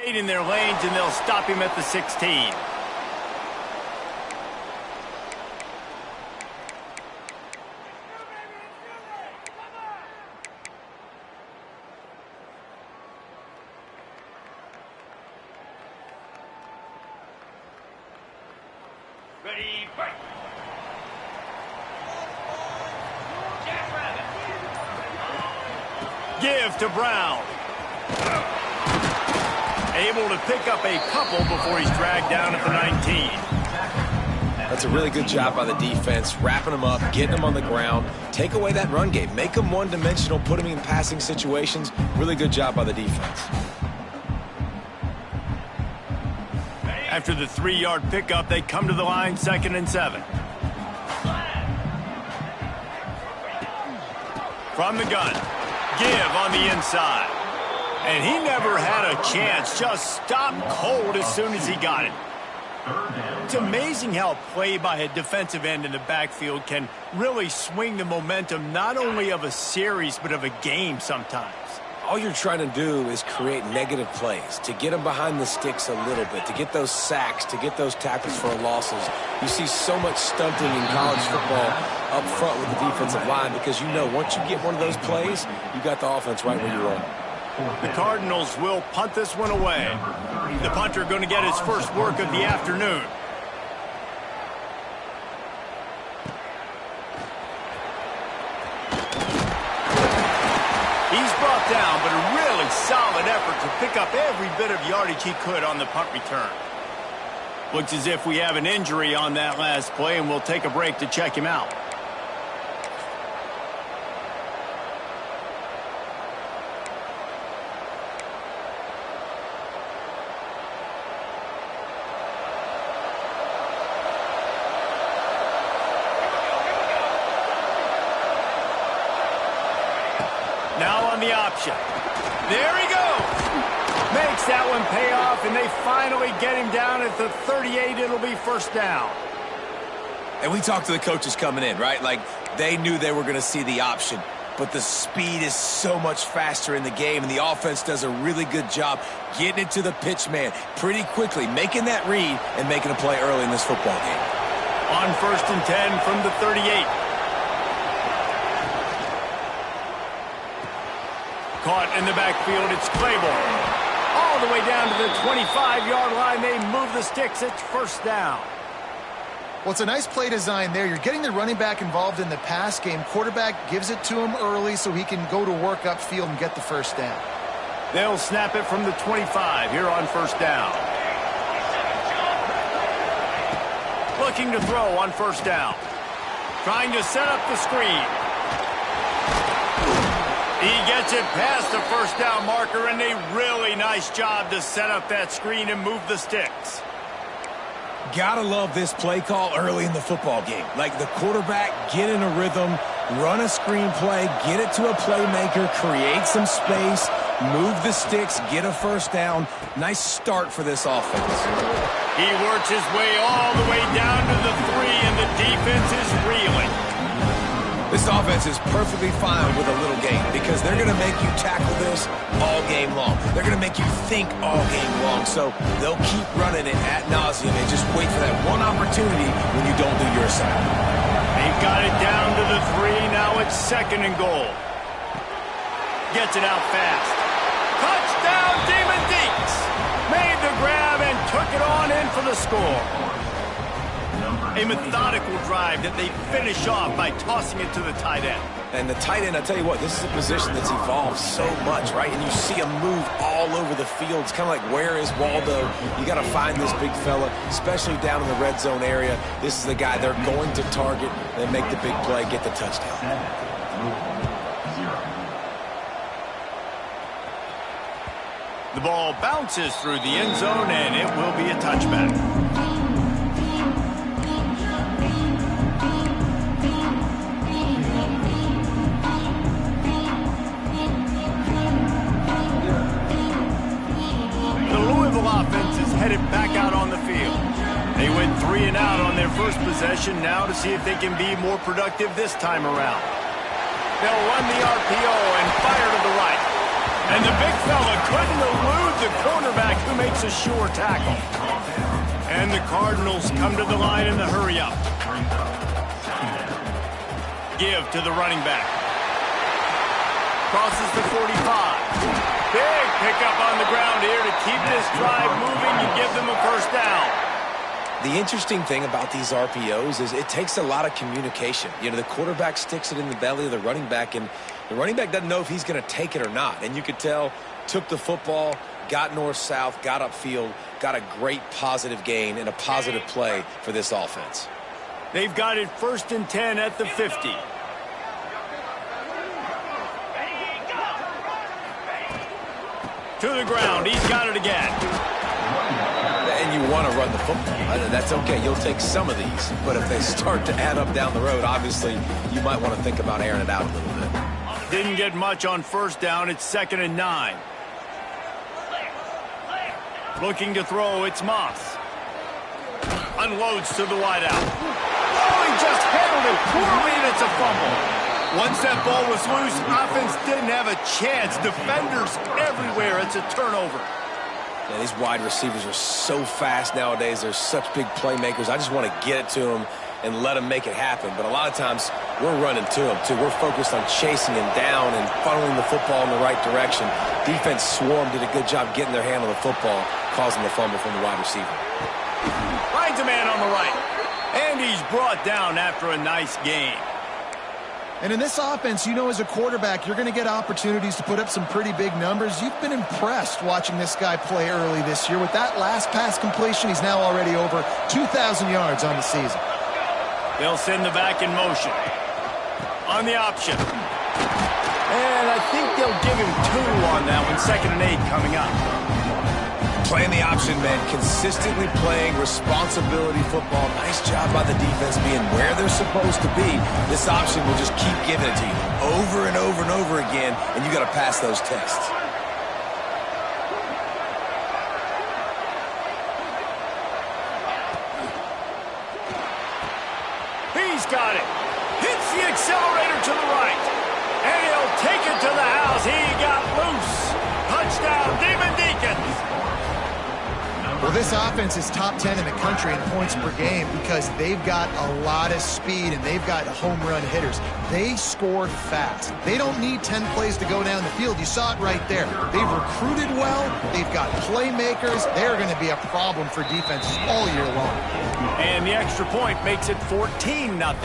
In their lanes, and they'll stop him at the 16. Ready, fight! Give to Brown. Able to pick up a couple before he's dragged down at the 19. That's a really good job by the defense, wrapping them up, getting them on the ground. Take away that run game. Make them one-dimensional, put them in passing situations. Really good job by the defense. After the 3-yard pickup, they come to the line, 2nd and 7. From the gun. Give on the inside. And he never had a chance. Just stopped cold as soon as he got it. It's amazing how a play by a defensive end in the backfield can really swing the momentum not only of a series but of a game sometimes. All you're trying to do is create negative plays, to get them behind the sticks a little bit, to get those sacks, to get those tackles for losses. You see so much stunting in college football up front with the defensive line because you know once you get one of those plays, you got the offense right where you want. The Cardinals will punt this one away. The punter going to get his first work of the afternoon. He's brought down, but a really solid effort to pick up every bit of yardage he could on the punt return. Looks as if we have an injury on that last play, and we'll take a break to check him out. Now on the option. There he goes. Makes that one pay off, and they finally get him down at the 38. It'll be first down. And we talked to the coaches coming in, right? Like, they knew they were going to see the option. But the speed is so much faster in the game, and the offense does a really good job getting it to the pitch man pretty quickly, making that read and making a play early in this football game. On 1st and 10 from the 38. Caught in the backfield, it's Claiborne. All the way down to the 25-yard line, they move the sticks, it's first down. Well, it's a nice play design there. You're getting the running back involved in the pass game. Quarterback gives it to him early so he can go to work upfield and get the first down. They'll snap it from the 25 here on first down. Looking to throw on first down. Trying to set up the screen. He gets it past the first down marker, and a really nice job to set up that screen and move the sticks. Gotta love this play call early in the football game. Like the quarterback, get in a rhythm, run a screen play, get it to a playmaker, create some space, move the sticks, get a first down. Nice start for this offense. He works his way all the way down to the 3, and the defense is reeling. This offense is perfectly fine with a little game because they're going to make you tackle this all game long. They're going to make you think all game long. So they'll keep running it ad nauseum and just wait for that one opportunity when you don't do your assignment. They've got it down to the 3. Now it's 2nd and goal. Gets it out fast. Touchdown, Demon Deeks! Made the grab and took it on in for the score. A methodical drive that they finish off by tossing it to the tight end. And the tight end, I tell you what, this is a position that's evolved so much, right? And you see him move all over the field. It's kind of like, where is Waldo? You got to find this big fella, especially down in the red zone area. This is the guy they're going to target and make the big play, get the touchdown. The ball bounces through the end zone, and it will be a touchback. Offense is headed back out on the field. They went 3 and out on their first possession, now to see if they can be more productive this time around. They'll run the RPO and fire to the right. And the big fella couldn't elude the cornerback who makes a sure tackle. And the Cardinals come to the line in the hurry-up. Give to the running back. Crosses the 45. Big pickup on the ground here to keep this drive moving and give them a first down. The interesting thing about these RPOs is it takes a lot of communication. You know, the quarterback sticks it in the belly of the running back, and the running back doesn't know if he's going to take it or not. And you could tell, took the football, got north-south, got upfield, got a great positive gain and a positive play for this offense. They've got it 1st and 10 at the 50. To the ground. He's got it again. And you want to run the football. That's okay. You'll take some of these. But if they start to add up down the road, obviously, you might want to think about airing it out a little bit. Didn't get much on 1st down. It's 2nd and 9. Looking to throw. It's Moss. Unloads to the wideout. Oh, he just handled it poorly, and it's a fumble. Once that ball was loose, offense didn't have a chance. Defenders everywhere. It's a turnover. Yeah, these wide receivers are so fast nowadays. They're such big playmakers. I just want to get it to them and let them make it happen. But a lot of times, we're running to them, too. We're focused on chasing him down and funneling the football in the right direction. Defense swarm did a good job getting their hand on the football, causing the fumble from the wide receiver. Finds a man on the right. And he's brought down after a nice game. And in this offense, you know, as a quarterback, you're going to get opportunities to put up some pretty big numbers. You've been impressed watching this guy play early this year. With that last pass completion, he's now already over 2,000 yards on the season. They'll send the back in motion. On the option. And I think they'll give him 2 on that one. 2nd and 8 coming up. Playing the option, man. Consistently playing responsibility football. Nice job by the defense being where they're supposed to be. This option will just keep giving it to you over and over and over again, and you got to pass those tests. He's got it. Hits the accelerator to the right. And he'll take it to the house. He got loose. Touchdown, Demon Deacons. Well, this offense is top 10 in the country in points per game because they've got a lot of speed and they've got home run hitters. They score fast. They don't need 10 plays to go down the field. You saw it right there. They've recruited well. They've got playmakers. They're going to be a problem for defenses all year long. And the extra point makes it 14-0.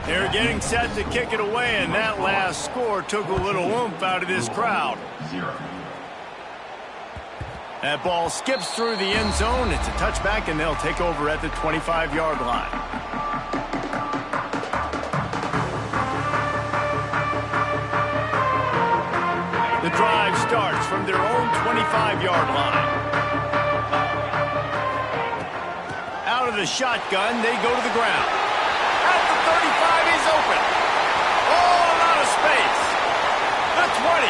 They're getting set to kick it away, and that last score took a little oomph out of this crowd. That ball skips through the end zone. It's a touchback, and they'll take over at the 25-yard line. The drive starts from their own 25-yard line. Out of the shotgun, they go to the ground. At the 35, he's open. Oh, a lot of space. The 20.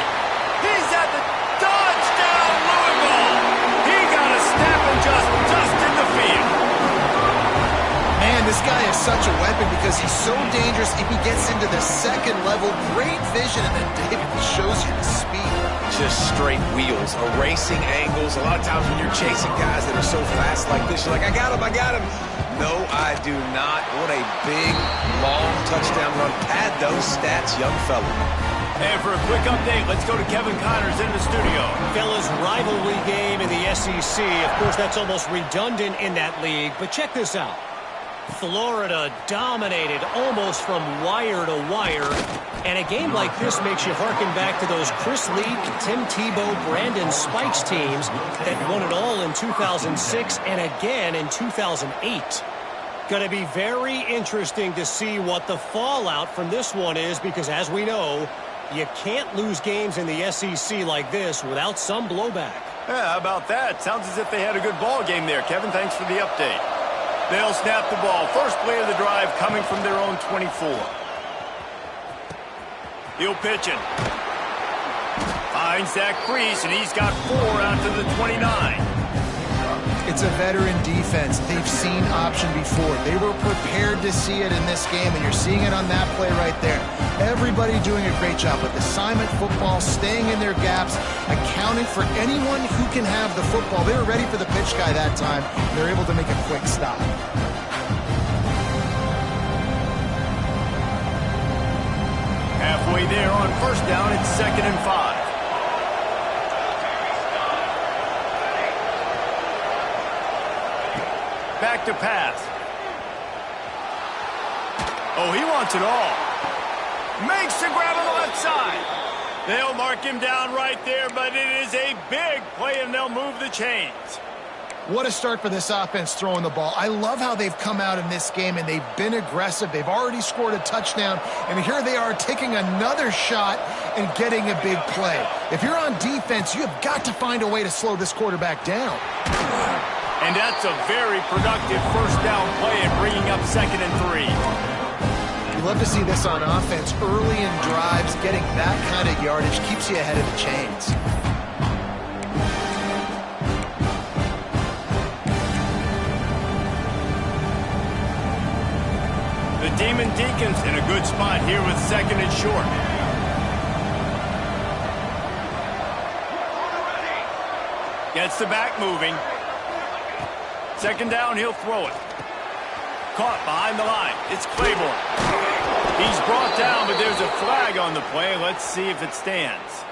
He's at the touchdown, Louisville. He got a snap and just in the field. Man, this guy is such a weapon because he's so dangerous. If he gets into the second level, great vision, and then David shows you the speed. Just straight wheels, erasing angles. A lot of times when you're chasing guys that are so fast like this, you're like, I got him. No, I do not. What a big, long touchdown run. Pad those stats, young fella. And for a quick update, let's go to Kevin Connors in the studio. Fellas, rivalry game in the SEC. Of course, that's almost redundant in that league, but check this out. Florida dominated almost from wire to wire, and a game like this makes you harken back to those Chris Leak, Tim Tebow, Brandon Spikes teams that won it all in 2006 and again in 2008. Going to be very interesting to see what the fallout from this one is, because as we know, you can't lose games in the SEC like this without some blowback. Yeah, how about that? Sounds as if they had a good ball game there. Kevin, thanks for the update. They'll snap the ball. First play of the drive coming from their own 24. He'll pitch it. Finds that crease, and he's got 4 out to the 29. It's It's a veteran defense. They've seen option before. They were prepared to see it in this game, and you're seeing it on that play right there. Everybody doing a great job with assignment football, staying in their gaps, accounting for anyone who can have the football. They were ready for the pitch guy that time. They're able to make a quick stop. Halfway there on first down, it's 2nd and 5. Back to pass. Oh, he wants it all. Makes the grab on the left side. They'll mark him down right there, but it is a big play, and they'll move the chains. What a start for this offense throwing the ball. I love how they've come out in this game, and they've been aggressive. They've already scored a touchdown, and here they are taking another shot and getting a big play. If you're on defense, you have got to find a way to slow this quarterback down. And that's a very productive first down play and bringing up 2nd and 3. You love to see this on offense. Early in drives, getting that kind of yardage keeps you ahead of the chains. The Demon Deacons in a good spot here with 2nd and short. Gets the back moving. 2nd down, he'll throw it. Caught behind the line. It's Claiborne. He's brought down, but there's a flag on the play. Let's see if it stands.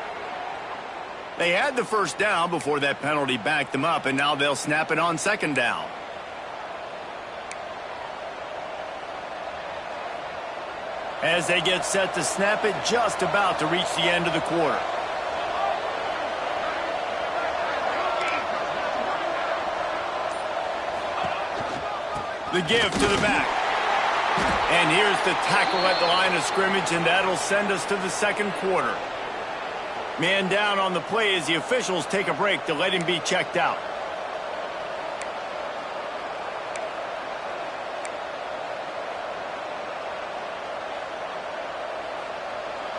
They had the first down before that penalty backed them up, and now they'll snap it on 2nd down. As they get set to snap it, just about to reach the end of the quarter. The give to the back. And here's the tackle at the line of scrimmage, and that'll send us to the 2nd quarter. Man down on the play as the officials take a break to let him be checked out.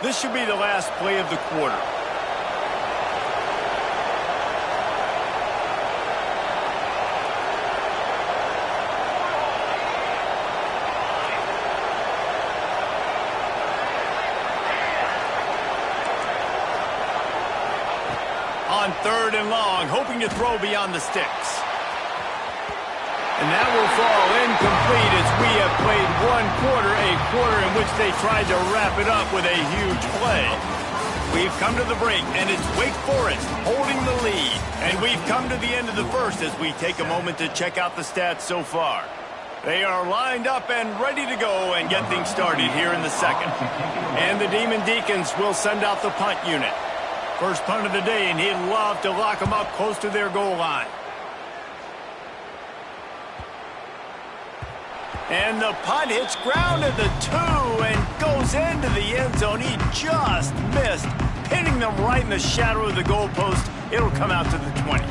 This should be the last play of the quarter. On 3rd and long, hoping to throw beyond the sticks. And that will fall incomplete as we have played one quarter, a quarter in which they tried to wrap it up with a huge play. We've come to the break, and it's Wake Forest holding the lead. And we've come to the end of the first as we take a moment to check out the stats so far. They are lined up and ready to go and get things started here in the 2nd. And the Demon Deacons will send out the punt unit. First punt of the day, and he'd love to lock them up close to their goal line. And the punt hits ground at the 2 and goes into the end zone. He just missed, pinning them right in the shadow of the goalpost. It'll come out to the 20.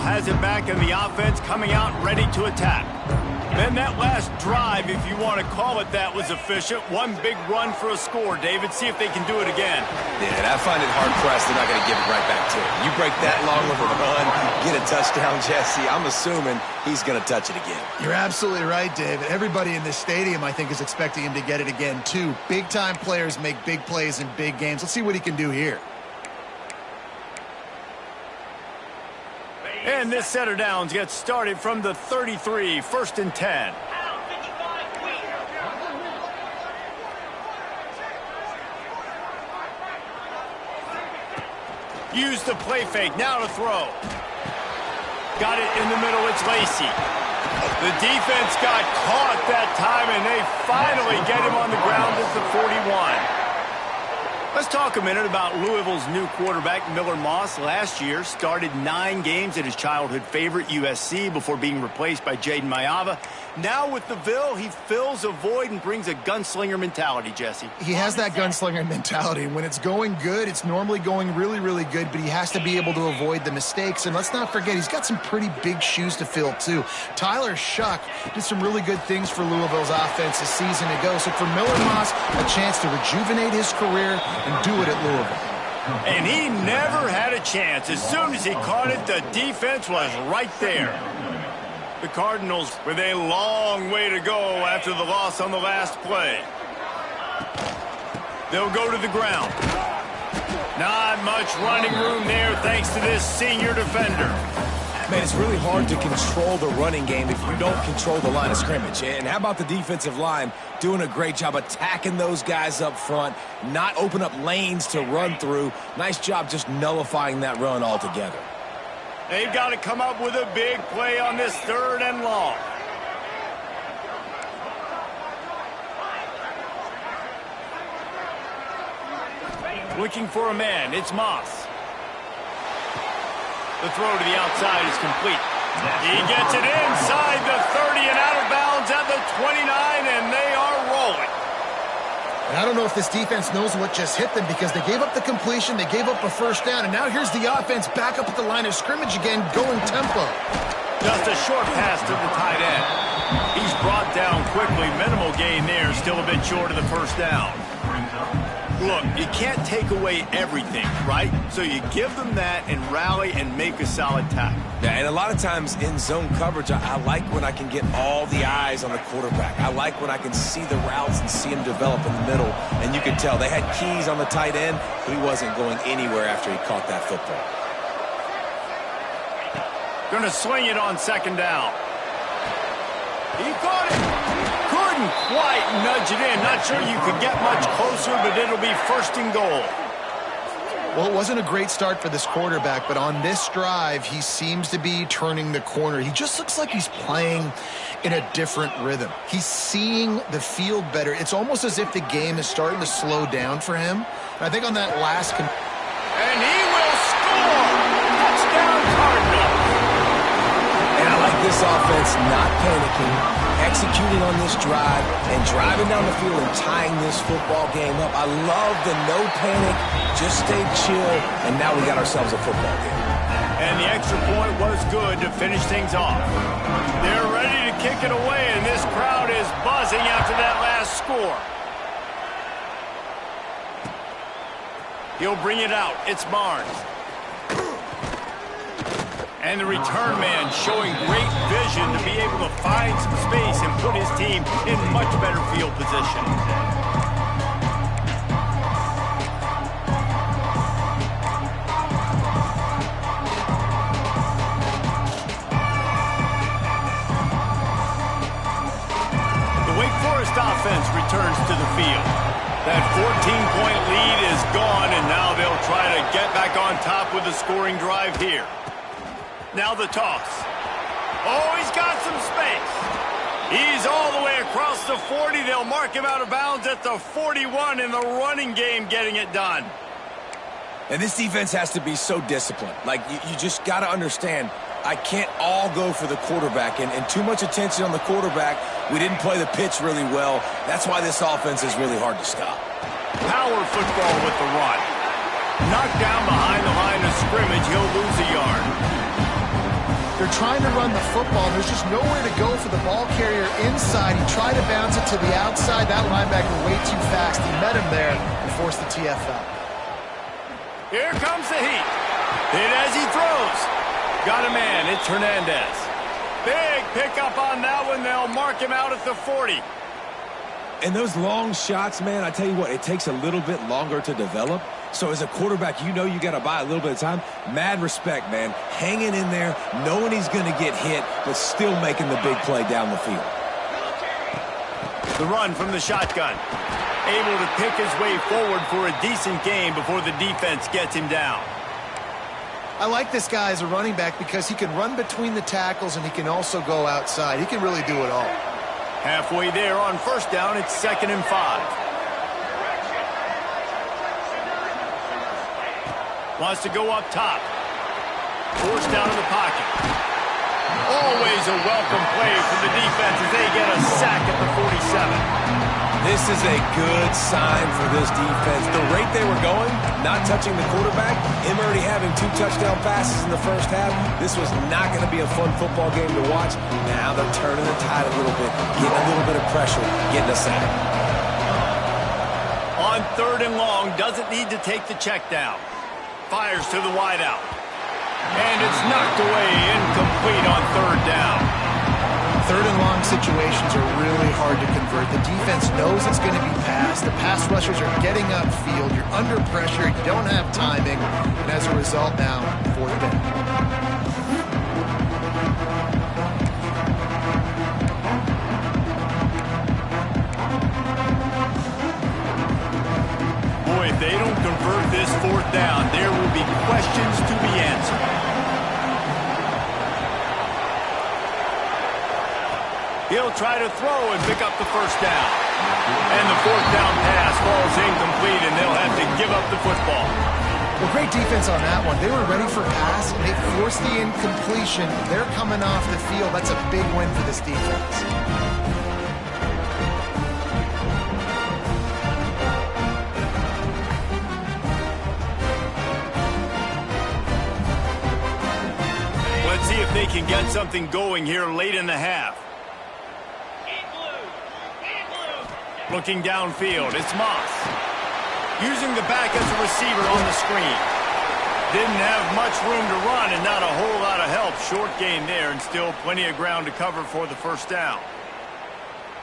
Has it back in the offense, coming out ready to attack. Then that last drive, if you want to call it that, was efficient. One big run for a score. David, see if they can do it again. Yeah, and I find it hard-pressed they're not going to give it right back to him. You break that long of a run, get a touchdown, Jesse, I'm assuming he's going to touch it again. You're absolutely right, David. Everybody in this stadium, I think, is expecting him to get it again, too. Big-time players make big plays in big games. Let's see what he can do here. And this set of downs gets started from the 33, 1st and 10. Use the play fake, now to throw. Got it in the middle, it's Lacey. The defense got caught that time, and they finally get him on the ground at the 41. Let's talk a minute about Louisville's new quarterback, Miller Moss. Last year, started 9 games at his childhood favorite, USC, before being replaced by Jaden Mayava. Now with the Ville, he fills a void and brings a gunslinger mentality, Jesse. He has that gunslinger mentality. When it's going good, it's normally going really, really good, but he has to be able to avoid the mistakes. And let's not forget, he's got some pretty big shoes to fill, too. Tyler Shuck did some really good things for Louisville's offense a season ago. So for Miller Moss, a chance to rejuvenate his career and do it at Louisville. And he never had a chance. As soon as he caught it, the defense was right there. The Cardinals with a long way to go after the loss on the last play. They'll go to the ground. Not much running room there thanks to this senior defender. Man, it's really hard to control the running game if you don't control the line of scrimmage. And how about the defensive line doing a great job attacking those guys up front, not open up lanes to run through. Nice job just nullifying that run altogether. They've got to come up with a big play on this 3rd and long. Looking for a man. It's Moss. The throw to the outside is complete. He gets it inside the 30 and out of bounds at the 29, and they are rolling. And I don't know if this defense knows what just hit them because they gave up the completion, they gave up a 1st down, and now here's the offense back up at the line of scrimmage again, going tempo. Just a short pass to the tight end. He's brought down quickly. Minimal gain there, still a bit short of the 1st down. Look, you can't take away everything, right? So you give them that and rally and make a solid tackle. Yeah, and a lot of times in zone coverage, I like when I can get all the eyes on the quarterback. I like when I can see the routes and see him develop in the middle. And you can tell they had keys on the tight end. He wasn't going anywhere after he caught that football. Going to swing it on 2nd down. He caught it. Couldn't quite nudge it in. Not sure you could get much closer, but it'll be 1st and goal. Well, it wasn't a great start for this quarterback, but on this drive, he seems to be turning the corner. He just looks like he's playing in a different rhythm. He's seeing the field better. It's almost as if the game is starting to slow down for him. And I think on that last... And he will score! Touchdown, Cardinals! And I like this offense not panicking, executing on this drive, and driving down the field and tying this football game up. I love the no panic, just stay chill, and now we got ourselves a football game. And the extra point was good to finish things off. They're ready to kick it away, and this crowd is buzzing after that last score. He'll bring it out. It's Barnes. And the return man showing great vision to be able to find some space and put his team in much better field position. The Wake Forest offense returns to the field. That 14-point lead is gone, and now they'll try to get back on top with a scoring drive here. Now the toss. Oh, he's got some space. He's all the way across the 40. They'll mark him out of bounds at the 41 in the running game, getting it done. And this defense has to be so disciplined. Like, you just got to understand, I can't all go for the quarterback. And too much attention on the quarterback. We didn't play the pitch really well. That's why this offense is really hard to stop. Power football with the run. Knocked down behind the line of scrimmage. He'll lose a yard. They're trying to run the football. There's just nowhere to go for the ball carrier inside. He tried to bounce it to the outside. That linebacker way too fast. He met him there and forced the TFL. Here comes the heat. Hit as he throws. Got a man. It's Hernandez. Big pickup on that one. They'll mark him out at the 40. And those long shots, man, I tell you what, it takes a little bit longer to develop. So as a quarterback, you know you got to buy a little bit of time. Mad respect, man. Hanging in there, knowing he's going to get hit, but still making the big play down the field. The run from the shotgun. Able to pick his way forward for a decent game before the defense gets him down. I like this guy as a running back because he can run between the tackles and he can also go outside. He can really do it all. Halfway there on 1st down, it's 2nd and 5. Wants to go up top. Forced down in the pocket. Always a welcome play for the defense as they get a sack at the 47. This is a good sign for this defense. The rate they were going, not touching the quarterback, him already having 2 touchdown passes in the first half, this was not going to be a fun football game to watch. Now they're turning the tide a little bit, getting a little bit of pressure, getting a sack. On 3rd and long, doesn't need to take the check down. Fires to the wideout. And it's knocked away, incomplete on 3rd down. 3rd and long situations are really hard to convert. The defense knows it's going to be passed. The pass rushers are getting upfield. You're under pressure. You don't have timing. And as a result now, 4th down. Boy, if they don't convert this 4th down, there will be questions to be answered. He'll try to throw and pick up the 1st down. And the 4th down pass falls incomplete, and they'll have to give up the football. Well, great defense on that one. They were ready for pass, and they forced the incompletion. They're coming off the field. That's a big win for this defense. Let's see if they can get something going here late in the half. Looking downfield, it's Moss. Using the back as a receiver on the screen. Didn't have much room to run and not a whole lot of help. Short gain there and still plenty of ground to cover for the 1st down.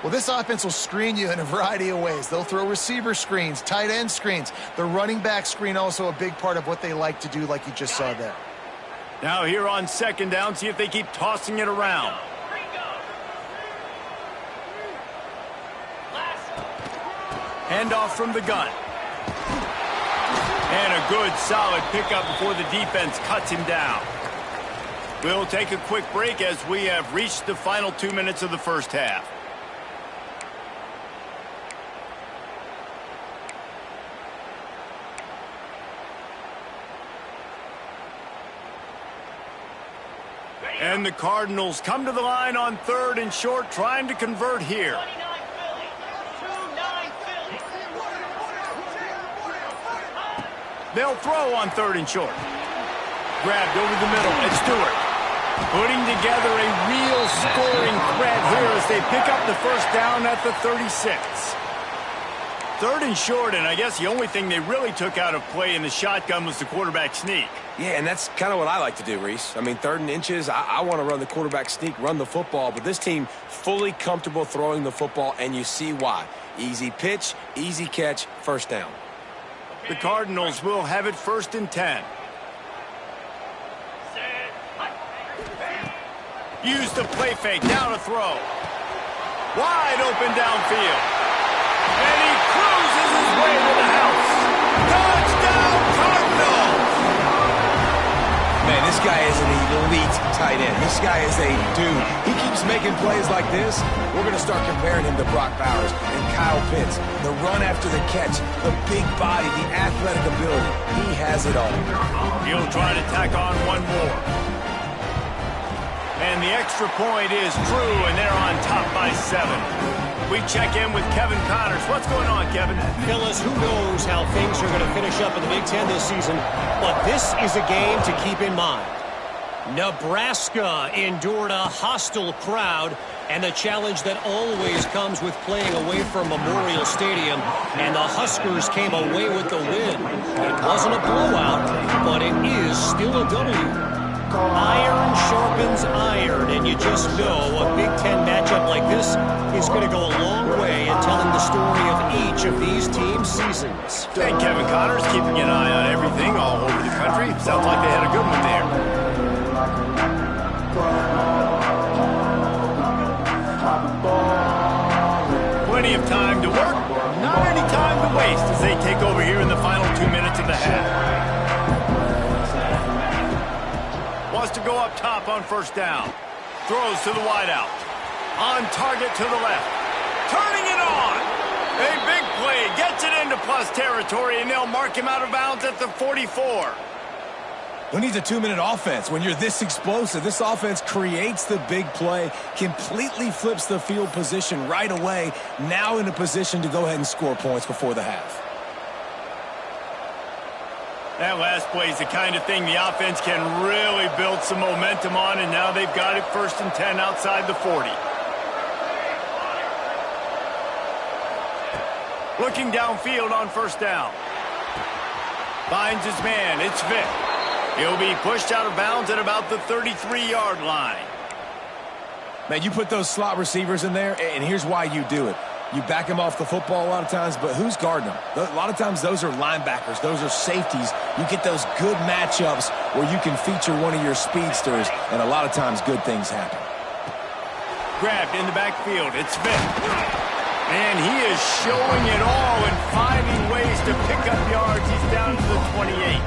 Well, this offense will screen you in a variety of ways. They'll throw receiver screens, tight end screens. The running back screen also a big part of what they like to do, like you just saw there. Now here on 2nd down, see if they keep tossing it around. Handoff from the gun. And a good, solid pickup before the defense cuts him down. We'll take a quick break as we have reached the final 2 minutes of the 1st half. And the Cardinals come to the line on 3rd and short, trying to convert here. They'll throw on 3rd and short. Grabbed over the middle. It's Stewart. Putting together a real scoring threat here as they pick up the 1st down at the 36. 3rd and short, and I guess the only thing they really took out of play in the shotgun was the quarterback sneak. Yeah, and that's kind of what I like to do, Reese. I mean, 3rd and inches, I want to run the quarterback sneak, run the football, but this team fully comfortable throwing the football, and you see why. Easy pitch, easy catch, 1st down. The Cardinals will have it 1st and 10. Use the play fake, now to throw. Wide open downfield. And he cruises his way to the house. Touchdown, Cardinals! Man, this guy is an elite tight end. This guy is a dude. He keeps making plays like this. We're going to start comparing him to Brock Bowers and Kyle Pitts. The run after the catch, the big body, the athletic ability. He has it all. He'll try to tack on one more. And the extra point is true, and they're on top by 7. We check in with Kevin Connors. What's going on, Kevin? Fellas, who knows how things are going to finish up in the Big Ten this season, but this is a game to keep in mind. Nebraska endured a hostile crowd and the challenge that always comes with playing away from Memorial Stadium, and the Huskers came away with the win. It wasn't a blowout, but it is still a W. Iron sharpens iron, and you just know a Big Ten matchup like this is going to go a long way in telling the story of each of these teams' seasons. And Kevin Connors keeping an eye on everything all over the country. Sounds like they had a good one there. Plenty of time to work, not any time to waste as they take over here in the final 2 minutes of the half. Wants to go up top on 1st down. Throws to the wideout. On target to the left. Turning it on. A big play. Gets it into plus territory, and they'll mark him out of bounds at the 44. Who needs a 2-minute offense when you're this explosive? This offense creates the big play, completely flips the field position right away, now in a position to go ahead and score points before the half. That last play is the kind of thing the offense can really build some momentum on, and now they've got it 1st and 10 outside the 40. Looking downfield on 1st down. Finds his man. It's Vic. He'll be pushed out of bounds at about the 33-yard line. Man, you put those slot receivers in there, and here's why you do it. You back them off the football a lot of times, but who's guarding them? A lot of times those are linebackers. Those are safeties. You get those good matchups where you can feature one of your speedsters, and a lot of times good things happen. Grabbed in the backfield. It's Vic. And he is showing it all and finding ways to pick up yards. He's down to the 28.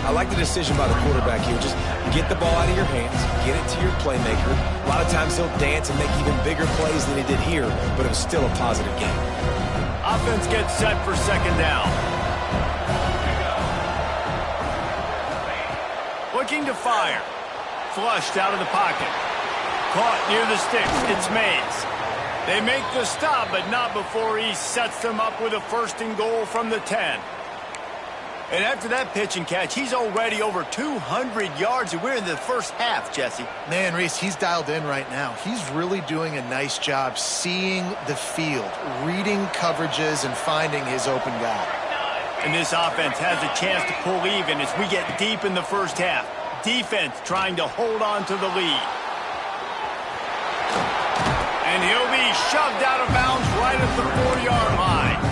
I like the decision by the quarterback here. Just get the ball out of your hands, get it to your playmaker. A lot of times he'll dance and make even bigger plays than he did here, but it was still a positive game. Offense gets set for 2nd down. Looking to fire. Flushed out of the pocket. Caught near the sticks. It's Mays. They make the stop, but not before he sets them up with a 1st and goal from the 10. And after that pitch and catch, he's already over 200 yards, and we're in the 1st half, Jesse. Man, Reese, he's dialed in right now. He's really doing a nice job seeing the field, reading coverages, and finding his open guy. And this offense has a chance to pull even as we get deep in the 1st half. Defense trying to hold on to the lead. And he'll be shoved out of bounds right at the 4-yard line.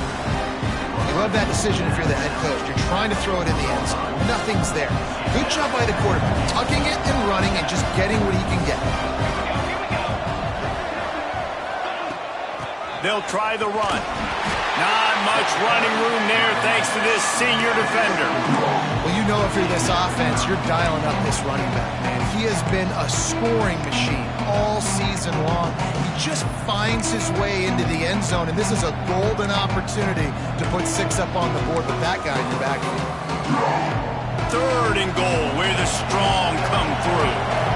You love that decision if you're the head coach. You're trying to throw it in the end zone. Nothing's there. Good job by the quarterback, tucking it and running and just getting what he can get. They'll try the run. Not much running room there thanks to this senior defender. Well, you know if you're this offense, you're dialing up this running back, man. He has been a scoring machine all season long. He just finds his way into the end zone, and this is a golden opportunity to put 6 up on the board with that guy in your backfield. 3rd and goal where the strong come through.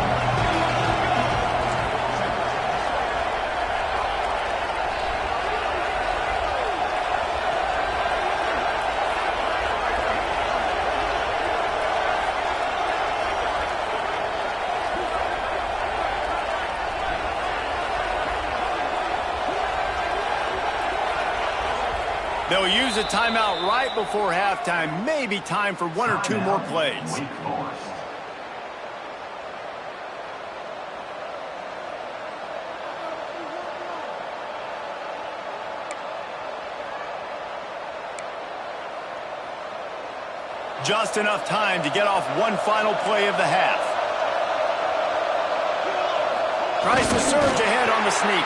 They'll use a timeout right before halftime. Maybe time for 1 or 2 more plays. Just enough time to get off one final play of the half. Tries to surge ahead on the sneak.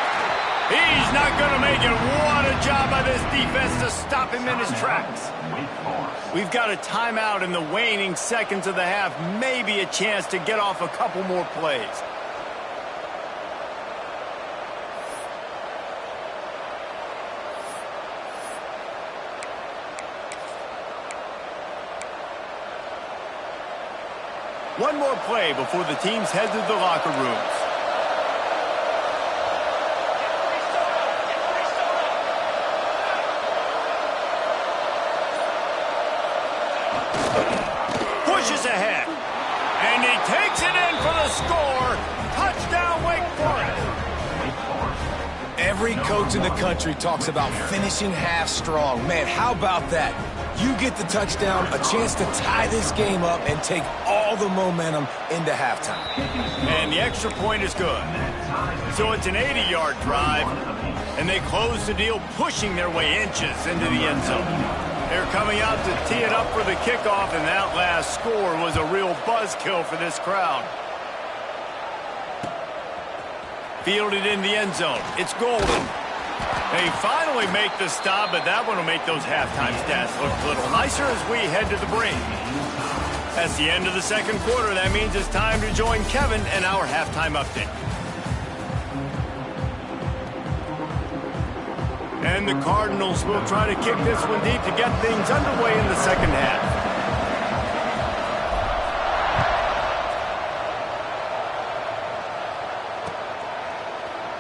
He's not going to make it. What a job by this defense to stop him in his tracks. We've got a timeout in the waning seconds of the half. Maybe a chance to get off a couple more plays. One more play before the teams head to the locker rooms. Pushes ahead. And he takes it in for the score. Touchdown, Wake Forest. Every coach in the country talks about finishing half strong. Man, how about that? You get the touchdown, a chance to tie this game up and take all the momentum into halftime. And the extra point is good. So it's an 80-yard drive, and they close the deal, pushing their way inches into the end zone. They're coming out to tee it up for the kickoff, and that last score was a real buzzkill for this crowd. Fielded in the end zone. It's golden. They finally make the stop, but that one will make those halftime stats look a little nicer as we head to the break. That's the end of the second quarter. That means it's time to join Kevin and our halftime update. And the Cardinals will try to kick this one deep to get things underway in the second half.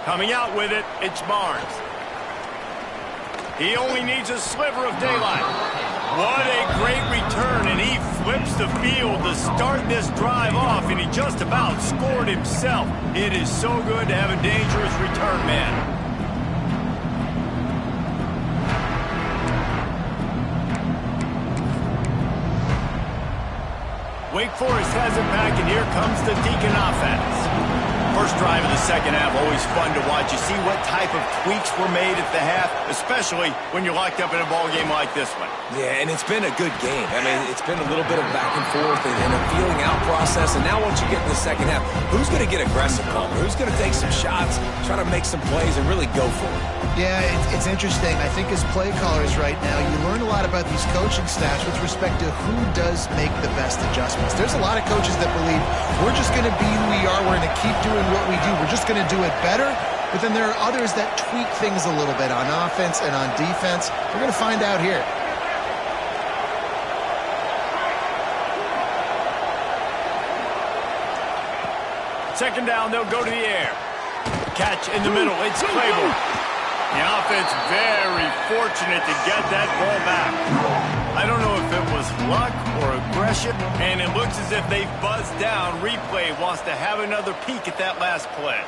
Coming out with it, it's Barnes. He only needs a sliver of daylight. What a great return, and he flips the field to start this drive off, and he just about scored himself. It is so good to have a dangerous return man. Wake Forest has it back, and here comes the Deacon offense. First drive of the second half, always fun to watch. You see what type of tweaks were made at the half, especially when you're locked up in a ball game like this one. Yeah, and it's been a good game. I mean, it's been a little bit of back and forth and a feeling out process. And now once you get in the second half, who's going to get aggressive, Palmer? Who's going to take some shots, try to make some plays, and really go for it? Yeah, it's interesting. I think as play callers right now, you learn a lot about these coaching staffs with respect to who does make the best adjustments. There's a lot of coaches that believe we're just going to be who we are. We're going to keep doing what we do. We're just going to do it better. But then there are others that tweak things a little bit on offense and on defense. We're going to find out here. Second down, they'll go to the air. Catch in the middle, it's Claiborne. The offense very fortunate to get that ball back. I don't know if it was luck or aggression, and it looks as if they buzzed down. Replay wants to have another peek at that last play.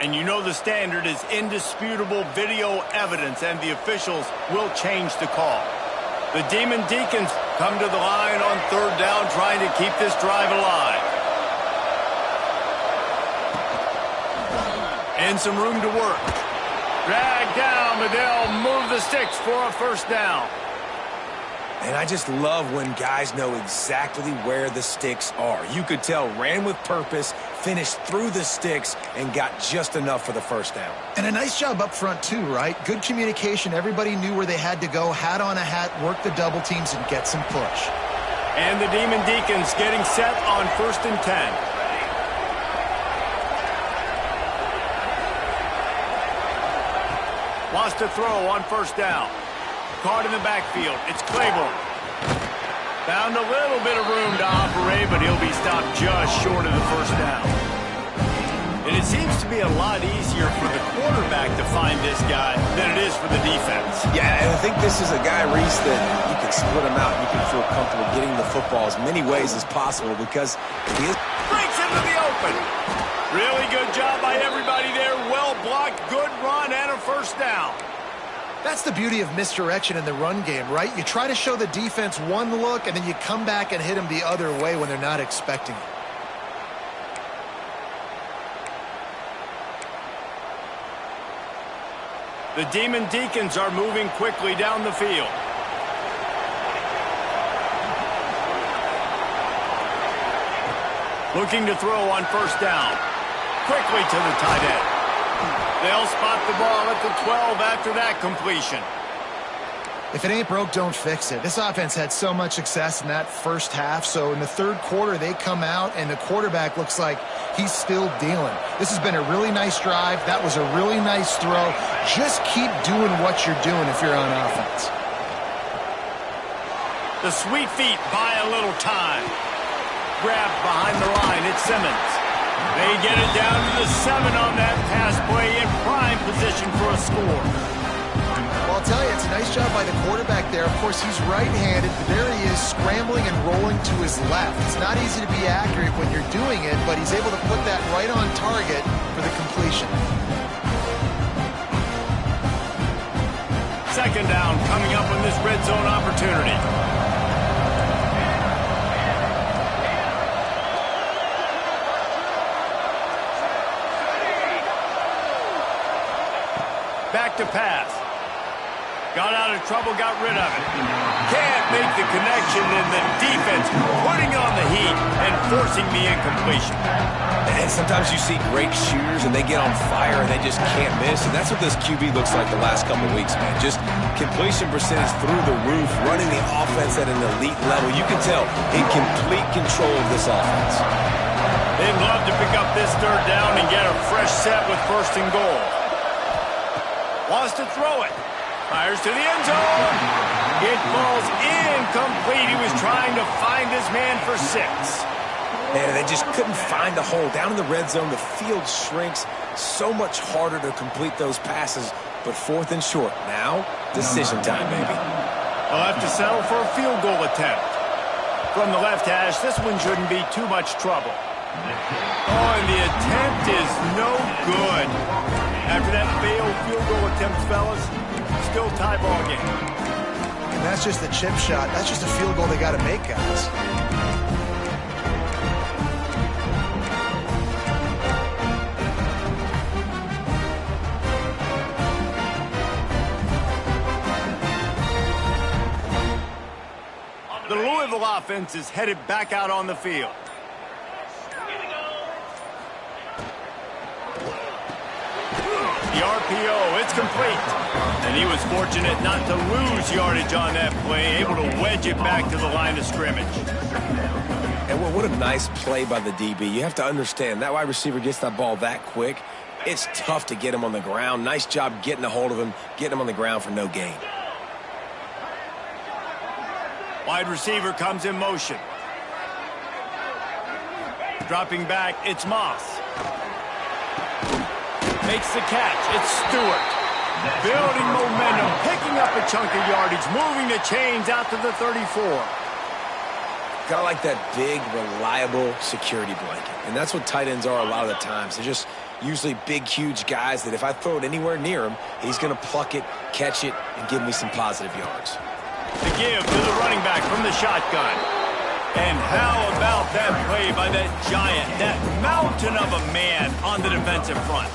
And you know the standard is indisputable video evidence, and the officials will change the call. The Demon Deacons come to the line on third down, trying to keep this drive alive. And some room to work. Drag down, but they'll move the sticks for a first down. And I just love when guys know exactly where the sticks are. You could tell ran with purpose, finished through the sticks, and got just enough for the first down. And a nice job up front too, right? Good communication. Everybody knew where they had to go. Hat on a hat, work the double teams, and get some push. And the Demon Deacons getting set on 1st and 10. Wants to throw on first down. Caught in the backfield. It's Claiborne. Found a little bit of room to operate, but he'll be stopped just short of the first down. And it seems to be a lot easier for the quarterback to find this guy than it is for the defense. Yeah, and I think this is a guy, Reese, that you can split him out and you can feel comfortable getting the football as many ways as possible because he is... Breaks into the open. Really good job by everybody there. Well blocked, good run, and a first down. That's the beauty of misdirection in the run game, right? You try to show the defense one look, and then you come back and hit them the other way when they're not expecting it. The Demon Deacons are moving quickly down the field. Looking to throw on first down. Quickly to the tight end. They'll spot the ball at the 12 after that completion. If it ain't broke, don't fix it. This offense had so much success in that first half, so in the third quarter they come out and the quarterback looks like he's still dealing. This has been a really nice drive. That was a really nice throw. Just keep doing what you're doing if you're on offense. The sweet feet buy a little time. Grabbed behind the line, it's Simmons. They get it down to the 7 on that pass play, in prime position for a score. Well, I'll tell you, it's a nice job by the quarterback there. Of course, he's right-handed, but there he is scrambling and rolling to his left. It's not easy to be accurate when you're doing it, but he's able to put that right on target for the completion. Second down coming up on this red zone opportunity. Back to pass. Got out of trouble, got rid of it. Can't make the connection, and the defense putting on the heat and forcing the incompletion. And sometimes you see great shooters, and they get on fire, and they just can't miss. And that's what this QB looks like the last couple of weeks, man. Just completion percentage through the roof, running the offense at an elite level. You can tell in complete control of this offense. They'd love to pick up this third down and get a fresh set with 1st and goal. Wants to throw it. Fires to the end zone. It falls incomplete. He was trying to find his man for 6. And they just couldn't find a hole. Down in the red zone, the field shrinks. So much harder to complete those passes. But 4th and short. Now, decision time, baby. They'll have to settle for a field goal attempt. From the left hash, this one shouldn't be too much trouble. Oh, and the attempt is no good. After that failed field goal attempt, fellas, still tie ball game. And that's just a chip shot. That's just a field goal they got to make, guys. The Louisville offense is headed back out on the field. The RPO, it's complete. And he was fortunate not to lose yardage on that play, able to wedge it back to the line of scrimmage. And what a nice play by the DB. You have to understand, that wide receiver gets that ball that quick. It's tough to get him on the ground. Nice job getting a hold of him, getting him on the ground for no gain. Wide receiver comes in motion. Dropping back, it's Moss. Makes the catch, it's Stewart. Building momentum, picking up a chunk of yardage, moving the chains out to the 34. Kind of like that big, reliable security blanket. And that's what tight ends are a lot of the times. They're just usually big, huge guys that if I throw it anywhere near him, he's going to pluck it, catch it, and give me some positive yards. The give to the running back from the shotgun. And how about that play by that giant, that mountain of a man on the defensive front?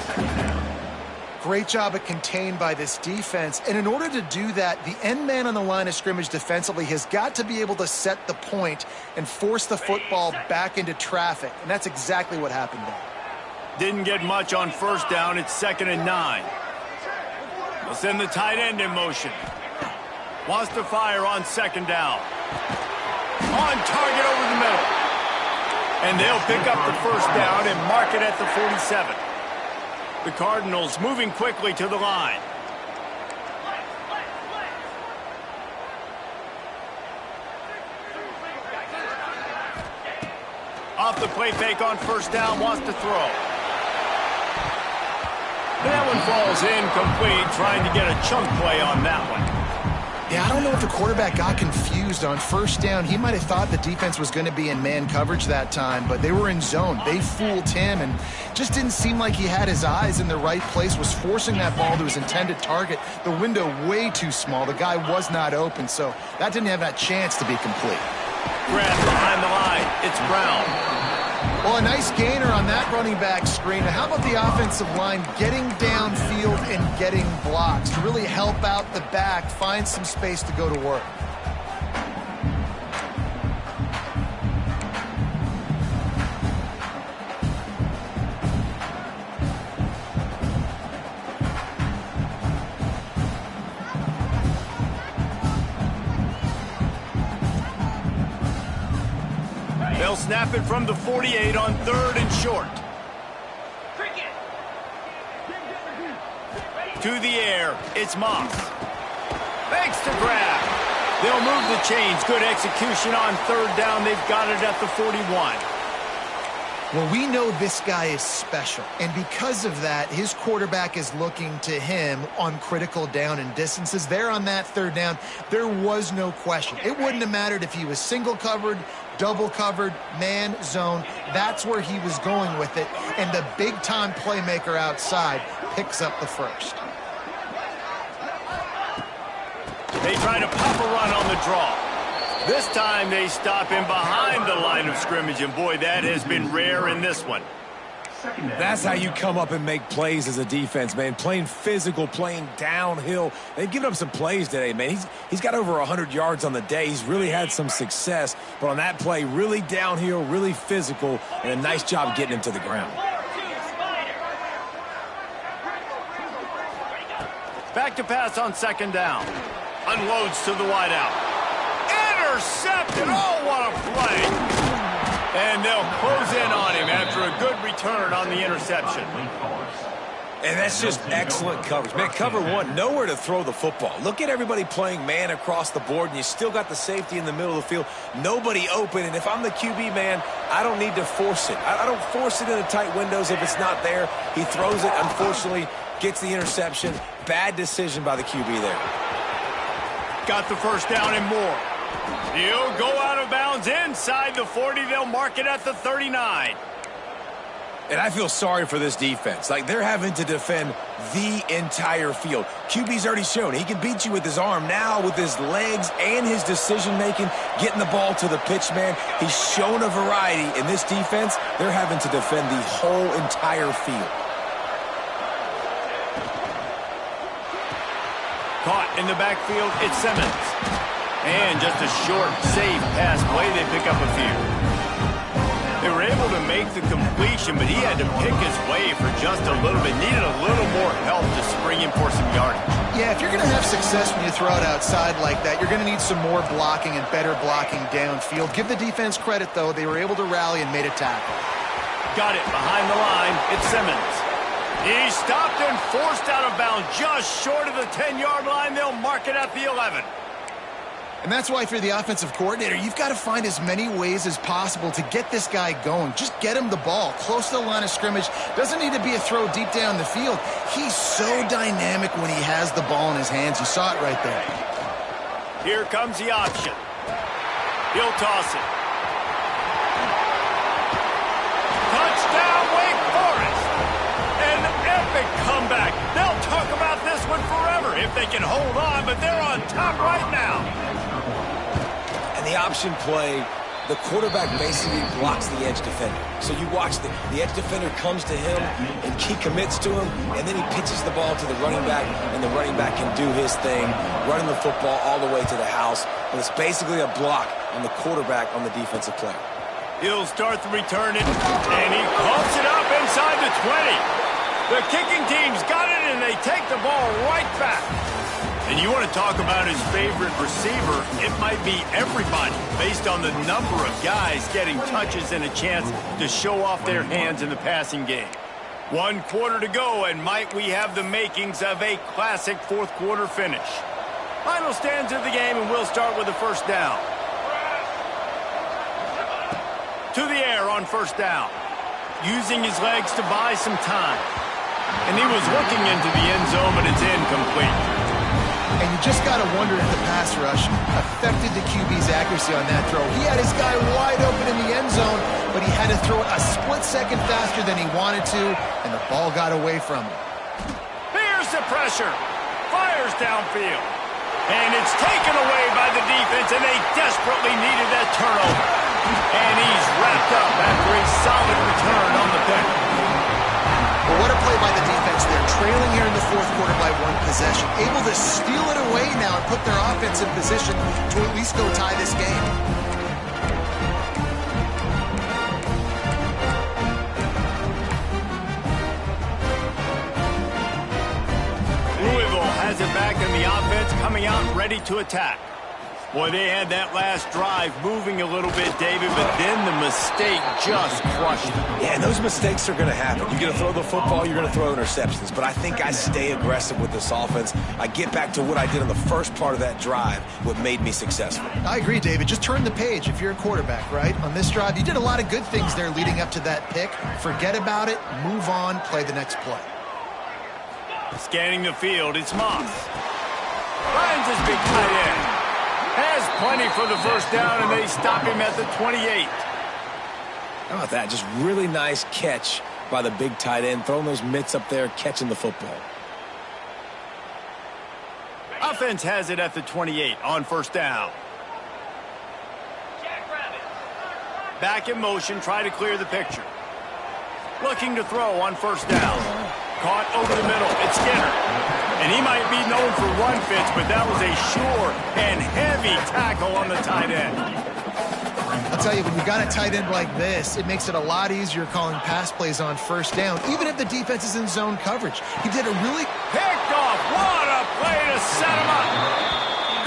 Great job at contained by this defense. And in order to do that, the end man on the line of scrimmage defensively has got to be able to set the point and force the football back into traffic. And that's exactly what happened there. Didn't get much on first down. It's 2nd and 9. They'll send the tight end in motion. Wants to fire on 2nd down. On target over the middle. And they'll pick up the first down and mark it at the 47. The Cardinals moving quickly to the line. Off the play fake on first down, wants to throw. That one falls incomplete, trying to get a chunk play on that one. Yeah, I don't know if the quarterback got confused on first down. He might have thought the defense was going to be in man coverage that time, but they were in zone. They fooled him and just didn't seem like he had his eyes in the right place, was forcing that ball to his intended target. The window way too small. The guy was not open, so that didn't have that chance to be complete. Grab behind the line. It's Brown. Well, a nice gainer on that running back screen. Now, how about the offensive line getting downfield and getting blocks to really help out the back, find some space to go to work? They'll snap it from the 48 on 3rd and short. To the air, it's Moss. Makes the grab. They'll move the chains. Good execution on 3rd down. They've got it at the 41. Well, we know this guy is special, and because of that, his quarterback is looking to him on critical down and distances. There on that 3rd down, there was no question. It wouldn't have mattered if he was single covered, double covered, man, zone. That's where he was going with it, and the big-time playmaker outside picks up the first. They try to pop a run on the draw. This time they stop him behind the line of scrimmage, and boy, that has been rare in this one. That's how you come up and make plays as a defense, man. Playing physical, playing downhill. They've given up some plays today, man. He's got over 100 yards on the day. He's really had some success. But on that play, really downhill, really physical, and a nice job getting him to the ground. Back to pass on 2nd down. Unloads to the wideout. Intercepted. Oh, what a play. And they'll close in on him after a good return on the interception. And that's just excellent coverage. Man, cover one, nowhere to throw the football. Look at everybody playing man across the board, and you still got the safety in the middle of the field. Nobody open, and if I'm the QB, man, I don't need to force it. I don't force it into tight windows if it's not there. He throws it, unfortunately, gets the interception. Bad decision by the QB there. Got the first down and more. He'll go out of bounds inside the 40. They'll mark it at the 39. And I feel sorry for this defense. Like, they're having to defend the entire field. QB's already shown he can beat you with his arm. Now, with his legs and his decision-making, getting the ball to the pitch, man, he's shown a variety. In this defense, they're having to defend the whole entire field. Caught in the backfield, it's Simmons. And just a short, safe pass play. They pick up a few. They were able to make the completion, but he had to pick his way for just a little bit. Needed a little more help to spring him for some yardage. Yeah, if you're going to have success when you throw it outside like that, you're going to need some more blocking and better blocking downfield. Give the defense credit, though. They were able to rally and made a tackle. Got it behind the line. It's Simmons. He stopped and forced out of bounds just short of the 10-yard line. They'll mark it at the 11. And that's why, if you're the offensive coordinator, you've got to find as many ways as possible to get this guy going. Just get him the ball close to the line of scrimmage. Doesn't need to be a throw deep down the field. He's so dynamic when he has the ball in his hands. You saw it right there. Here comes the option. He'll toss it. Touchdown, Wake Forest. An epic comeback. They'll talk about this one forever if they can hold on, but they're on top right now. The option play, the quarterback basically blocks the edge defender. So you watch the edge defender comes to him, and he commits to him, and then he pitches the ball to the running back, and the running back can do his thing, running the football all the way to the house. But it's basically a block on the quarterback on the defensive player. He'll start the return, and he pumps it up inside the 20. The kicking team's got it, and they take the ball right back. And you want to talk about his favorite receiver, it might be everybody based on the number of guys getting touches and a chance to show off their hands in the passing game. 1 quarter to go, and might we have the makings of a classic fourth quarter finish. Final stands of the game, and we'll start with the first down. To the air on first down. Using his legs to buy some time. And he was looking into the end zone, but it's incomplete. And you just got to wonder if the pass rush affected the QB's accuracy on that throw. He had his guy wide open in the end zone, but he had to throw it a split second faster than he wanted to, and the ball got away from him. Here's the pressure. Fires downfield. And it's taken away by the defense, and they desperately needed that turnover. And he's wrapped up after a solid return on the pick. Well, what a play by the defense. They're trailing here in the fourth quarter by 1 possession. Able to steal it away now and put their offense in position to at least go tie this game. Louisville has it back in the offense, coming out ready to attack. Boy, they had that last drive moving a little bit, David, but then the mistake just crushed them. Yeah, and those mistakes are going to happen. You're going to throw the football, you're going to throw interceptions. But I think I stay aggressive with this offense. I get back to what I did in the first part of that drive, what made me successful. I agree, David. Just turn the page if you're a quarterback, right? On this drive, you did a lot of good things there leading up to that pick. Forget about it, move on, play the next play. Scanning the field, it's Moss. Finds his big tight end. Has plenty for the first down, and they stop him at the 28. How about that? Just really nice catch by the big tight end, throwing those mitts up there, catching the football. Offense has it at the 28 on first down. Back in motion, try to clear the picture. Looking to throw on first down. Caught over the middle. It's Skinner. And he might be known for run fits, but that was a sure and heavy tackle on the tight end. I'll tell you, when you got a tight end like this, it makes it a lot easier calling pass plays on first down, even if the defense is in zone coverage. He did a really... Picked off. What a play to set him up.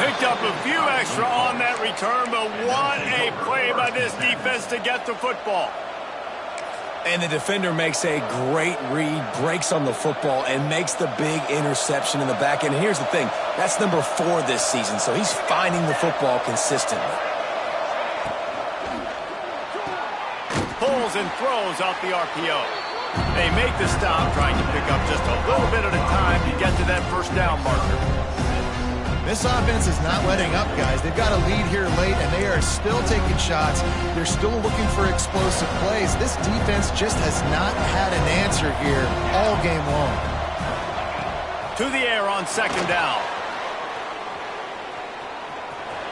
Picked up a few extra on that return, but what a play by this defense to get the football. And the defender makes a great read, breaks on the football, and makes the big interception in the back end. And here's the thing, that's number 4 this season, so he's finding the football consistently. Pulls and throws out the RPO. They make the stop, trying to pick up just a little bit at a time to get to that first down marker. This offense is not letting up, guys. They've got a lead here late, and they are still taking shots. They're still looking for explosive plays. This defense just has not had an answer here all game long. To the air on second down.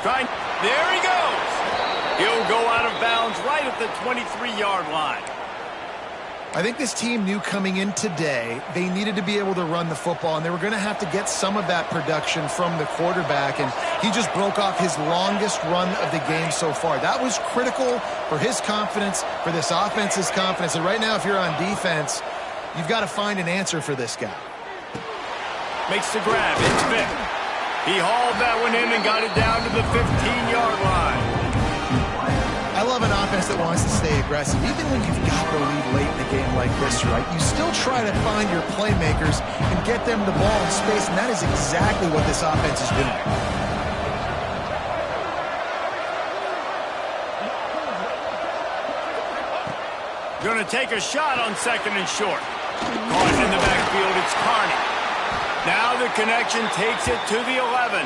There he goes. He'll go out of bounds right at the 23-yard line. I think this team knew coming in today they needed to be able to run the football, and they were going to have to get some of that production from the quarterback, and he just broke off his longest run of the game so far. That was critical for his confidence, for this offense's confidence, and right now if you're on defense, you've got to find an answer for this guy. Makes the grab. It's Vic. He hauled that one in and got it down to the 15-yard line. I love an offense that wants to stay aggressive. Even when you've got the lead late in a game like this, right, you still try to find your playmakers and get them the ball in space, and that is exactly what this offense is doing. Going to take a shot on second and short. Caught in the backfield, it's Carney. Now the connection takes it to the 11.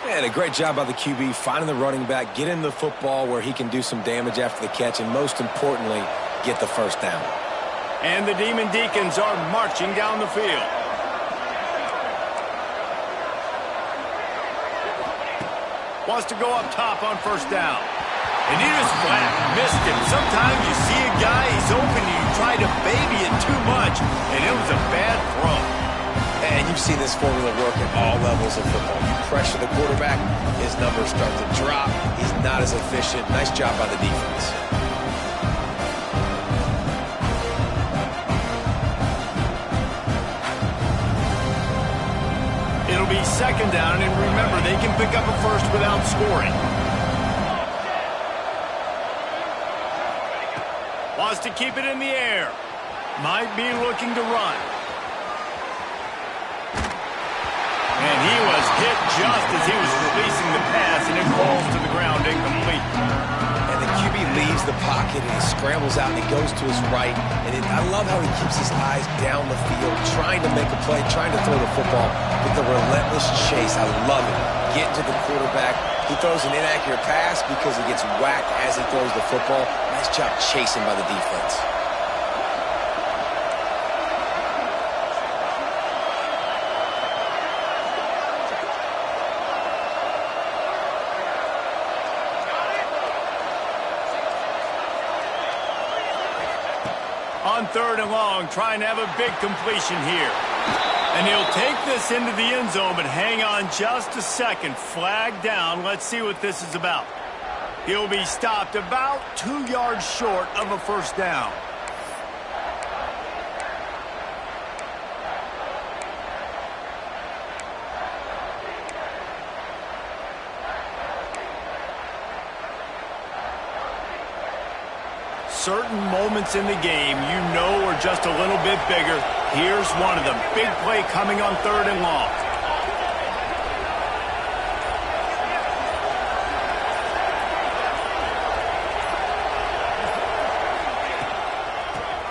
And a great job by the QB finding the running back, getting the football where he can do some damage after the catch, and most importantly, get the first down. And the Demon Deacons are marching down the field. Wants to go up top on first down. And he just flat missed him. Sometimes you see a guy, he's open, and you try to baby it too much, and it was a bad throw. And you've seen this formula work at all levels of football. You pressure the quarterback, his numbers start to drop. He's not as efficient. Nice job by the defense. It'll be second down, and remember, they can pick up a first without scoring. Wants to keep it in the air. Might be looking to run. And he was hit just as he was releasing the pass, and it falls to the ground incomplete. And the QB leaves the pocket, and he scrambles out, and he goes to his right. And I love how he keeps his eyes down the field, trying to make a play, trying to throw the football with the relentless chase. I love it. Getting to the quarterback. He throws an inaccurate pass because he gets whacked as he throws the football. Nice job chasing by the defense. On third and long, trying to have a big completion here. And he'll take this into the end zone, but hang on just a second. Flag down. Let's see what this is about. He'll be stopped about 2 yards short of a first down. Certain moments in the game you know are just a little bit bigger. Here's one of them. Big play coming on third and long.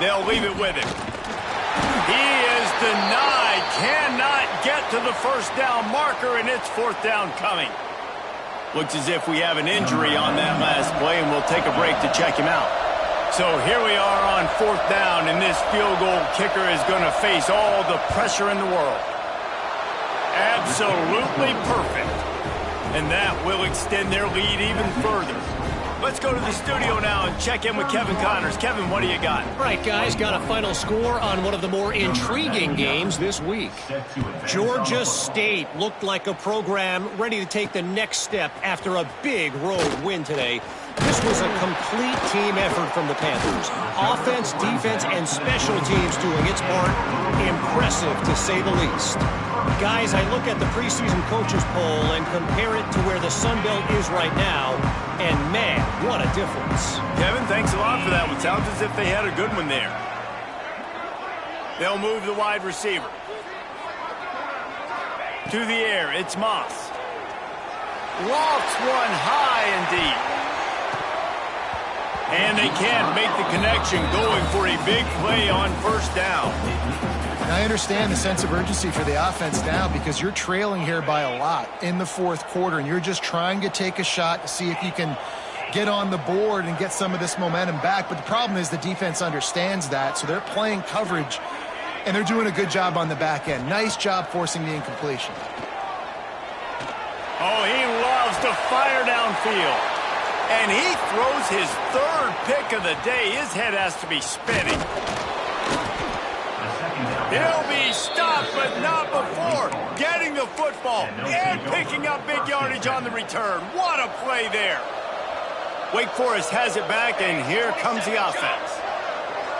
They'll leave it with him. He is denied. Cannot get to the first down marker, and it's fourth down coming. Looks as if we have an injury on that last play, and we'll take a break to check him out. So here we are on fourth down, and this field goal kicker is going to face all the pressure in the world. Absolutely perfect. And that will extend their lead even further. Let's go to the studio now and check in with Kevin Connors. Kevin, what do you got? All right, guys, got a final score on one of the more intriguing games this week. Georgia State looked like a program ready to take the next step after a big road win today. This was a complete team effort from the Panthers. Offense, defense, and special teams doing its part. Impressive, to say the least. Guys, I look at the preseason coaches poll and compare it to where the Sun Belt is right now, and man, what a difference. Kevin, thanks a lot for that one. Sounds as if they had a good one there. They'll move the wide receiver. To the air, it's Moss. Lofts one high and deep. And they can't make the connection, going for a big play on first down. And I understand the sense of urgency for the offense now because you're trailing here by a lot in the fourth quarter, and you're just trying to take a shot to see if you can get on the board and get some of this momentum back. But the problem is the defense understands that, so they're playing coverage, and they're doing a good job on the back end. Nice job forcing the incompletion. Oh, he loves to fire downfield. And he throws his third pick of the day. His head has to be spinning. He'll be stopped, but not before getting the football and picking up big yardage on the return. What a play there. Wake Forest has it back, and here comes the offense.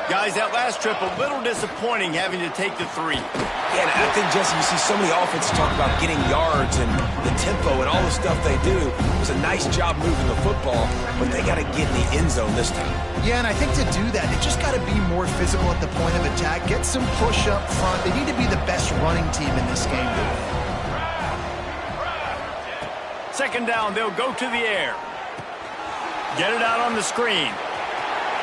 Guys, that last trip, a little disappointing having to take the 3. Yeah, and I think, Jesse, you see so many offenses talk about getting yards and the tempo and all the stuff they do. It was a nice job moving the football, but they got to get in the end zone this time. Yeah, and I think to do that, they just got to be more physical at the point of attack. Get some push up front. They need to be the best running team in this game to win. Second down, they'll go to the air. Get it out on the screen.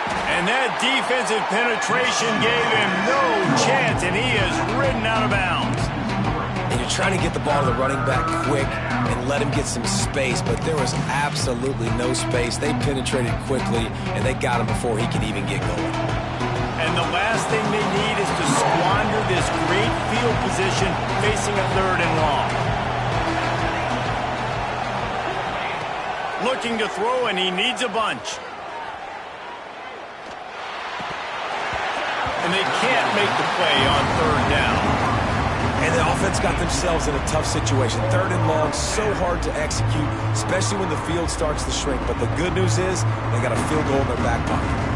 And that defensive penetration gave him no chance, and he is ridden out of bounds. And you're trying to get the ball to the running back quick and let him get some space, but there was absolutely no space. They penetrated quickly, and they got him before he could even get going. And the last thing they need is to squander this great field position facing a 3rd and long. Looking to throw, and he needs a bunch. And they can't make the play on 3rd down. And the offense got themselves in a tough situation. 3rd and long, so hard to execute, especially when the field starts to shrink. But the good news is they got a field goal in their back pocket.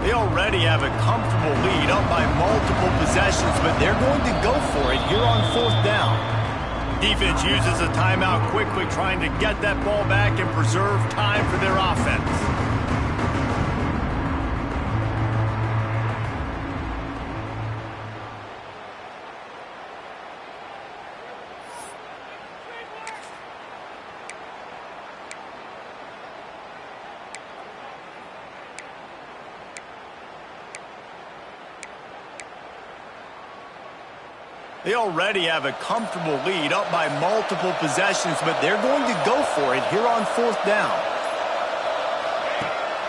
They already have a comfortable lead up by multiple possessions, but they're going to go for it here on 4th down. Defense uses a timeout quickly, trying to get that ball back and preserve time for their offense. They already have a comfortable lead up by multiple possessions, but they're going to go for it here on 4th down.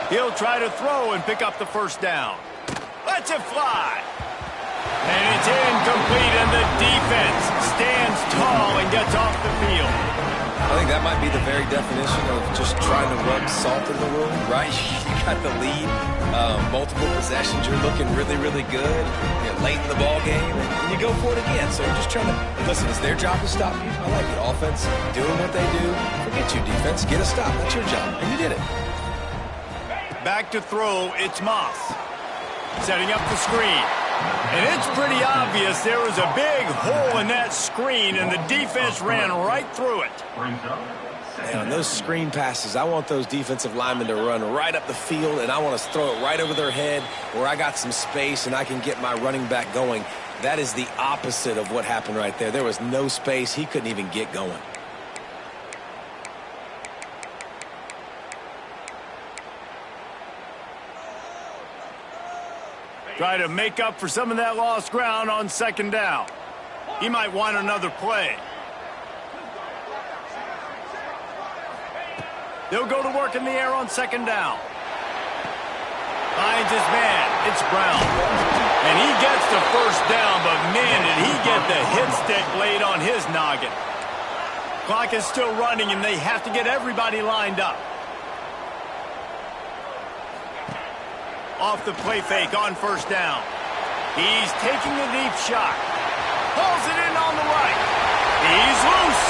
He'll try to throw and pick up the first down. Lets it fly. And it's incomplete, and the defense stands tall and gets off the field. I think that might be the very definition of just trying to rub salt in the wound, right? You got the lead, multiple possessions, you're looking really, really good, you're late in the ball game, and you go for it again. So you're just trying to, listen, it's their job to stop you. I like it. Offense, doing what they do. Forget you, defense. Get a stop. That's your job, and you did it. Back to throw, it's Moss. Setting up the screen. And it's pretty obvious there was a big hole in that screen, and the defense ran right through it. And on those screen passes, I want those defensive linemen to run right up the field, and I want to throw it right over their head where I got some space and I can get my running back going. That is the opposite of what happened right there. There was no space. He couldn't even get going. Try to make up for some of that lost ground on 2nd down. He might want another play. They'll go to work in the air on 2nd down. Finds his man. It's Brown. And he gets the first down, but man, did he get the hit stick laid on his noggin. Clock is still running, and they have to get everybody lined up. Off the play fake on 1st down. He's taking a deep shot. Pulls it in on the right. He's loose.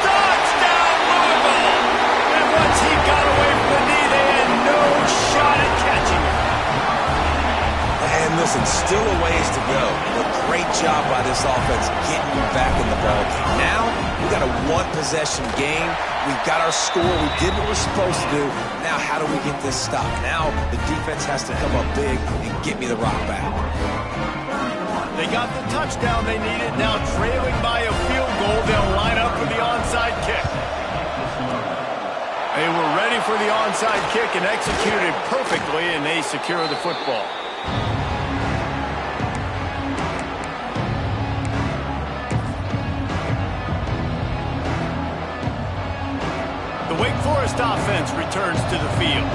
Touchdown, Louisville. And once he got away from the knee, they had no shot at catching him. And listen, still a ways to go, but great job by this offense getting you back in the ball game. Now, we got a one-possession game. We've got our score. We did what we're supposed to do. Now, how do we get this stopped? Now, the defense has to come up big and get me the rock back. They got the touchdown they needed. Now, trailing by a field goal, they'll line up for the onside kick. They were ready for the onside kick and executed perfectly, and they secure the football. The Wake Forest offense returns to the field.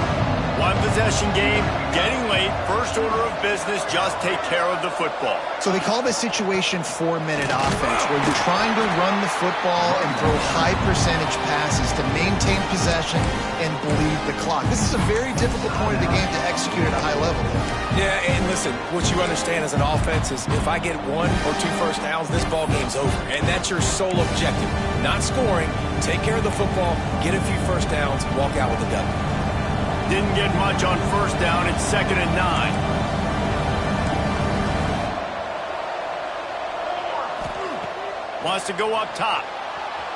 One possession game, getting late, first order of business, just take care of the football. So they call this situation 4-minute offense, where you're trying to run the football and throw high percentage passes to maintain possession and bleed the clock. This is a very difficult point of the game to execute at a high level. Yeah, and listen, what you understand as an offense is if I get 1 or 2 first downs, this ball game's over. And that's your sole objective. Not scoring, take care of the football, get a few first downs, walk out with a W. Didn't get much on first down. It's 2nd and 9. Wants to go up top.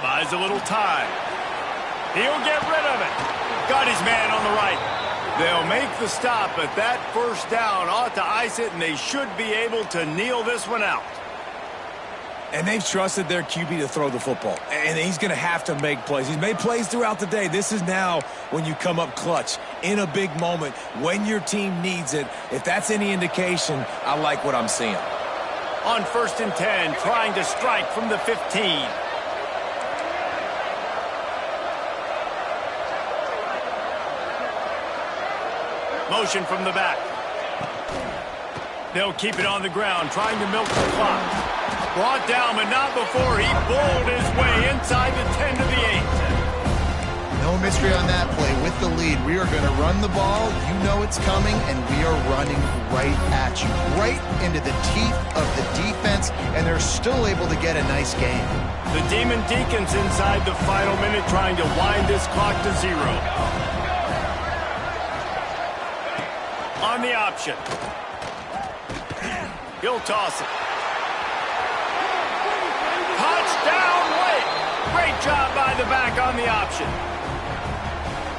Buys a little time. He'll get rid of it. Got his man on the right. They'll make the stop, but that first down ought to ice it, and they should be able to kneel this one out. And they've trusted their QB to throw the football. And he's going to have to make plays. He's made plays throughout the day. This is now when you come up clutch in a big moment when your team needs it. If that's any indication, I like what I'm seeing. On 1st and 10, trying to strike from the 15. Motion from the back. They'll keep it on the ground, trying to milk the clock. Brought down, but not before he bowled his way inside the 10 to the 8. No mystery on that play. With the lead, we are going to run the ball. You know it's coming, and we are running right at you, right into the teeth of the defense, and they're still able to get a nice game. The Demon Deacons inside the final minute trying to wind this clock to 0. On the option. He'll toss it. Touchdown, Wake! Great job by the back on the option.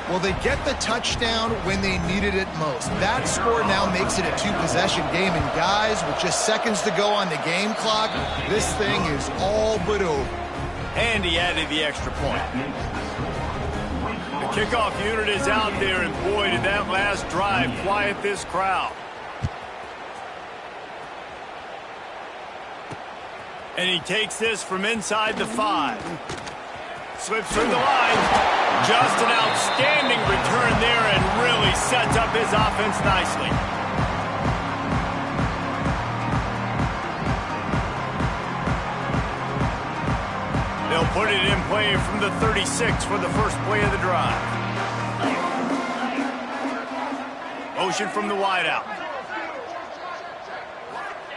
Well, they get the touchdown when they needed it most. That score now makes it a 2-possession game. And guys, with just seconds to go on the game clock, this thing is all but over. And he added the extra point. The kickoff unit is out there, and boy, did that last drive quiet this crowd. And he takes this from inside the 5. Slips through the line. Just an outstanding return there and really sets up his offense nicely. They'll put it in play from the 36 for the first play of the drive. Motion from the wideout.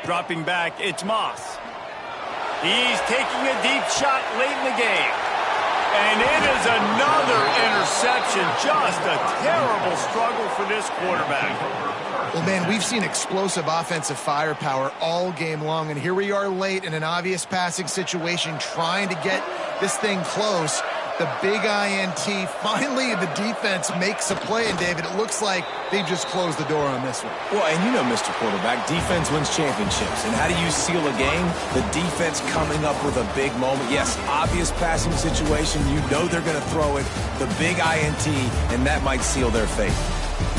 Dropping back, it's Moss. He's taking a deep shot late in the game. And it is another interception. Just a terrible struggle for this quarterback. Well, man, we've seen explosive offensive firepower all game long, and here we are late in an obvious passing situation trying to get this thing close. The big INT, finally the defense makes a play, and David, it looks like they've just closed the door on this one. Well, and you know, Mr. Quarterback, defense wins championships. And how do you seal a game? The defense coming up with a big moment. Yes, obvious passing situation. You know they're going to throw it. The big INT, and that might seal their fate.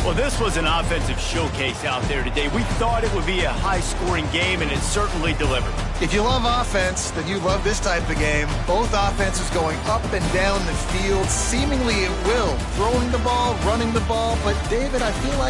Well, this was an offensive showcase out there today. We thought it would be a high-scoring game, and it certainly delivered. If you love offense, then you love this type of game. Both offenses going up and down the field, seemingly at will. Throwing the ball, running the ball, but David, I feel like